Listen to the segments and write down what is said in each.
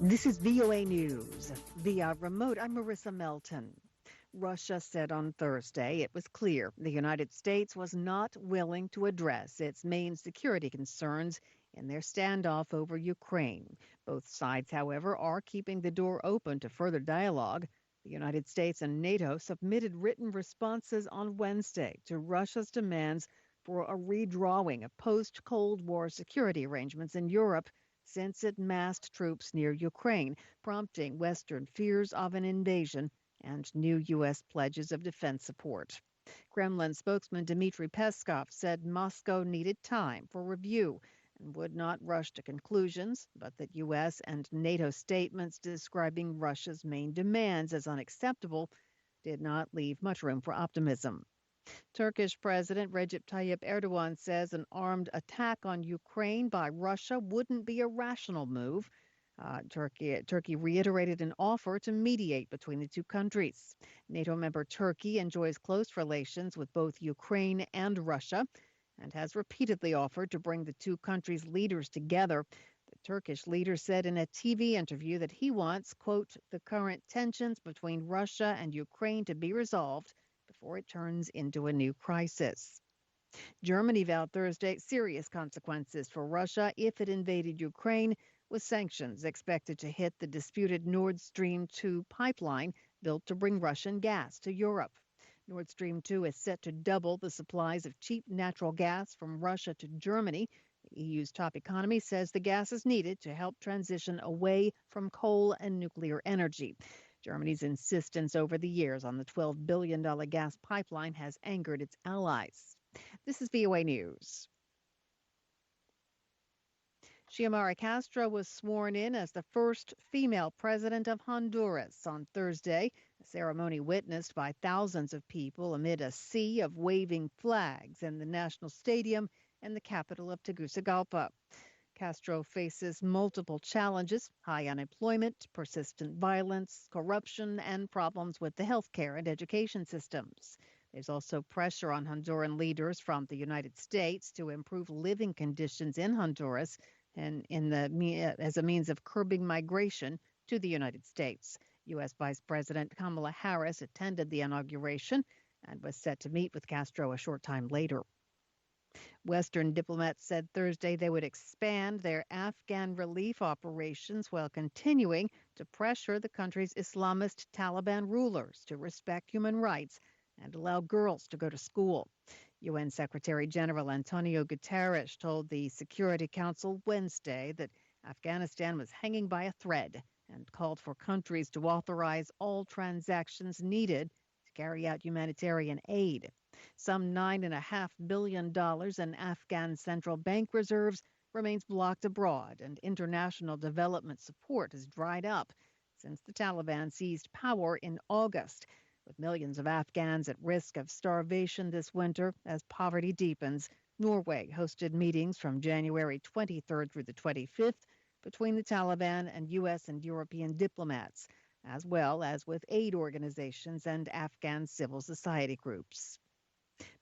This is VOA News. Via remote, I'm Marissa Melton. Russia said on Thursday it was clear the United States was not willing to address its main security concerns in their standoff over Ukraine. Both sides, however, are keeping the door open to further dialogue. The United States and NATO submitted written responses on Wednesday to Russia's demands for a redrawing of post-Cold War security arrangements in Europe since it massed troops near Ukraine, prompting Western fears of an invasion and new U.S. pledges of defense support. Kremlin spokesman Dmitry Peskov said Moscow needed time for review and would not rush to conclusions, but that U.S. and NATO statements describing Russia's main demands as unacceptable did not leave much room for optimism. Turkish President Recep Tayyip Erdogan says an armed attack on Ukraine by Russia wouldn't be a rational move. Turkey reiterated an offer to mediate between the two countries. NATO member Turkey enjoys close relations with both Ukraine and Russia and has repeatedly offered to bring the two countries' leaders together. The Turkish leader said in a TV interview that he wants, quote, the current tensions between Russia and Ukraine to be resolved before it turns into a new crisis. Germany vowed Thursday serious consequences for Russia if it invaded Ukraine, with sanctions expected to hit the disputed Nord Stream 2 pipeline built to bring Russian gas to Europe. Nord Stream 2 is set to double the supplies of cheap natural gas from Russia to Germany. The EU's top economy says the gas is needed to help transition away from coal and nuclear energy. Germany's insistence over the years on the $12 billion gas pipeline has angered its allies. This is VOA News. Shiamara Castro was sworn in as the first female president of Honduras on Thursday, a ceremony witnessed by thousands of people amid a sea of waving flags in the national stadium and the capital of Tegucigalpa. Castro faces multiple challenges: high unemployment, persistent violence, corruption, and problems with the healthcare and education systems. There's also pressure on Honduran leaders from the United States to improve living conditions in Honduras and as a means of curbing migration to the United States. U.S. Vice President Kamala Harris attended the inauguration and was set to meet with Castro a short time later. Western diplomats said Thursday they would expand their Afghan relief operations while continuing to pressure the country's Islamist Taliban rulers to respect human rights and allow girls to go to school. UN Secretary General Antonio Guterres told the Security Council Wednesday that Afghanistan was hanging by a thread and called for countries to authorize all transactions needed to carry out humanitarian aid. Some $9.5 billion in Afghan central bank reserves remains blocked abroad, and international development support has dried up since the Taliban seized power in August, with millions of Afghans at risk of starvation this winter as poverty deepens. Norway hosted meetings from January 23rd through the 25th between the Taliban and U.S. and European diplomats, as well as with aid organizations and Afghan civil society groups.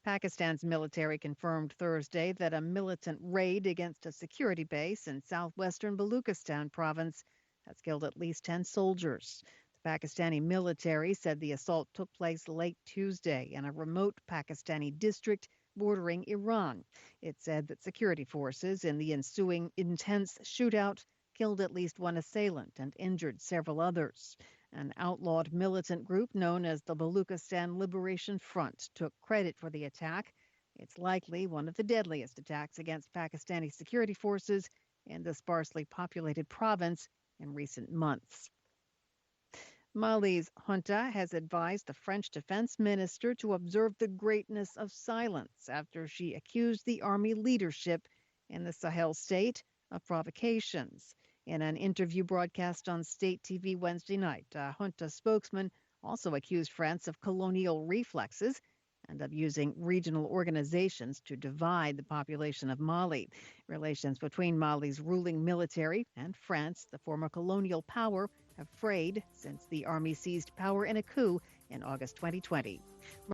Pakistan's military confirmed Thursday that a militant raid against a security base in southwestern Baluchistan province has killed at least 10 soldiers. The Pakistani military said the assault took place late Tuesday in a remote Pakistani district bordering Iran. It said that security forces in the ensuing intense shootout killed at least one assailant and injured several others. An outlawed militant group known as the Baluchistan Liberation Front took credit for the attack. It's likely one of the deadliest attacks against Pakistani security forces in the sparsely populated province in recent months. Mali's junta has advised the French defense minister to observe the greatness of silence after she accused the army leadership in the Sahel state of provocations. In an interview broadcast on state TV Wednesday night, a junta spokesman also accused France of colonial reflexes and of using regional organizations to divide the population of Mali. Relations between Mali's ruling military and France, the former colonial power, have frayed since the army seized power in a coup in August 2020.